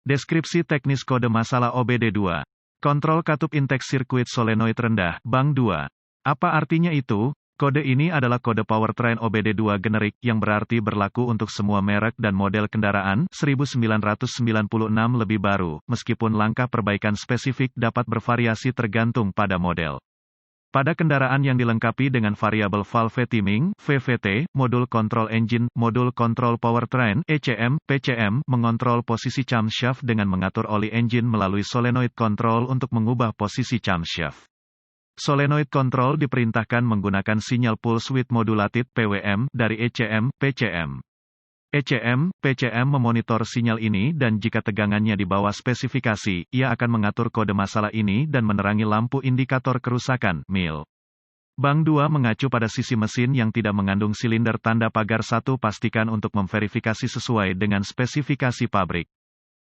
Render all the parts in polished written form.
Deskripsi teknis kode masalah OBD2. Kontrol katup intake sirkuit solenoid rendah, bang 2. Apa artinya itu? Kode ini adalah kode powertrain OBD2 generik, yang berarti berlaku untuk semua merek dan model kendaraan, 1996 lebih baru, meskipun langkah perbaikan spesifik dapat bervariasi tergantung pada model. Pada kendaraan yang dilengkapi dengan variable valve timing, VVT, modul kontrol engine, modul kontrol powertrain, ECM, PCM, mengontrol posisi camshaft dengan mengatur oli engine melalui solenoid control untuk mengubah posisi camshaft. Solenoid control diperintahkan menggunakan sinyal pulse width modulated (PWM) dari ECM, PCM. ECM, PCM memonitor sinyal ini dan jika tegangannya di bawah spesifikasi, ia akan mengatur kode masalah ini dan menerangi lampu indikator kerusakan, MIL. Bang 2 mengacu pada sisi mesin yang tidak mengandung silinder tanda pagar 1. Pastikan untuk memverifikasi sesuai dengan spesifikasi pabrik.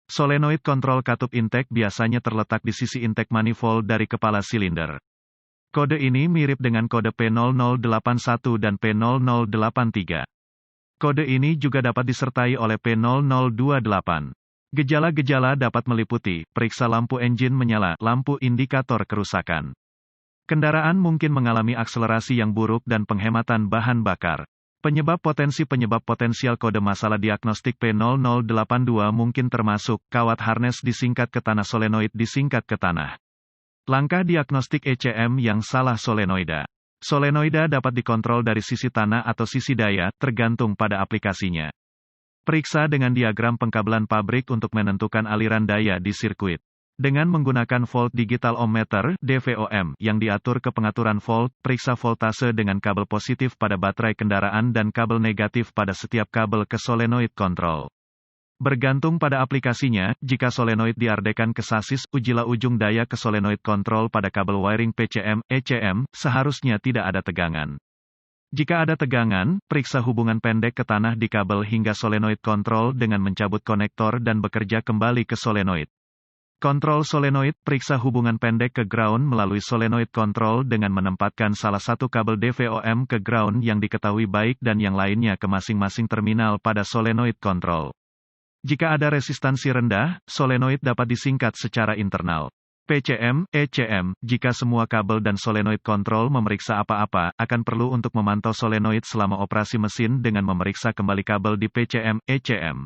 Solenoid control katup intake biasanya terletak di sisi intake manifold dari kepala silinder. Kode ini mirip dengan kode P0081 dan P0083. Kode ini juga dapat disertai oleh P0028. Gejala-gejala dapat meliputi, periksa lampu engine menyala, lampu indikator kerusakan. Kendaraan mungkin mengalami akselerasi yang buruk dan penghematan bahan bakar. Penyebab potensial kode masalah diagnostik P0082 mungkin termasuk, kawat harness disingkat ke tanah solenoid disingkat ke tanah. Langkah diagnostik ECM yang salah solenoida. Solenoida dapat dikontrol dari sisi tanah atau sisi daya, tergantung pada aplikasinya. Periksa dengan diagram pengkabelan pabrik untuk menentukan aliran daya di sirkuit. Dengan menggunakan volt digital ohmmeter, DVOM, yang diatur ke pengaturan volt, periksa voltase dengan kabel positif pada baterai kendaraan dan kabel negatif pada setiap kabel ke solenoid control. Bergantung pada aplikasinya, jika solenoid diardekan ke sasis, ujilah ujung daya ke solenoid control pada kabel wiring PCM, ECM, seharusnya tidak ada tegangan. Jika ada tegangan, periksa hubungan pendek ke tanah di kabel hingga solenoid control dengan mencabut konektor dan bekerja kembali ke solenoid. Kontrol solenoid, periksa hubungan pendek ke ground melalui solenoid control dengan menempatkan salah satu kabel DVOM ke ground yang diketahui baik dan yang lainnya ke masing-masing terminal pada solenoid control. Jika ada resistansi rendah, solenoid dapat disingkat secara internal. PCM, ECM, jika semua kabel dan solenoid control memeriksa apa-apa, akan perlu untuk memantau solenoid selama operasi mesin dengan memeriksa kembali kabel di PCM, ECM.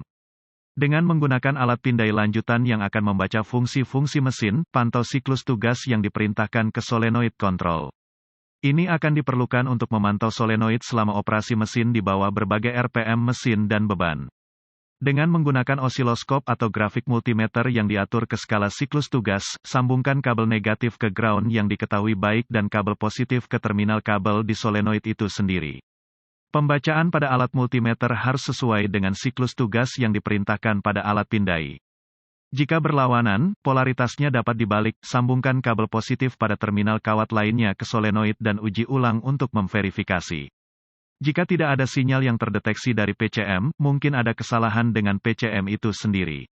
Dengan menggunakan alat pindai lanjutan yang akan membaca fungsi-fungsi mesin, pantau siklus tugas yang diperintahkan ke solenoid control. Ini akan diperlukan untuk memantau solenoid selama operasi mesin di bawah berbagai RPM mesin dan beban. Dengan menggunakan osiloskop atau grafik multimeter yang diatur ke skala siklus tugas, sambungkan kabel negatif ke ground yang diketahui baik dan kabel positif ke terminal kabel di solenoid itu sendiri. Pembacaan pada alat multimeter harus sesuai dengan siklus tugas yang diperintahkan pada alat pindai. Jika berlawanan, polaritasnya dapat dibalik, sambungkan kabel positif pada terminal kawat lainnya ke solenoid dan uji ulang untuk memverifikasi. Jika tidak ada sinyal yang terdeteksi dari PCM, mungkin ada kesalahan dengan PCM itu sendiri.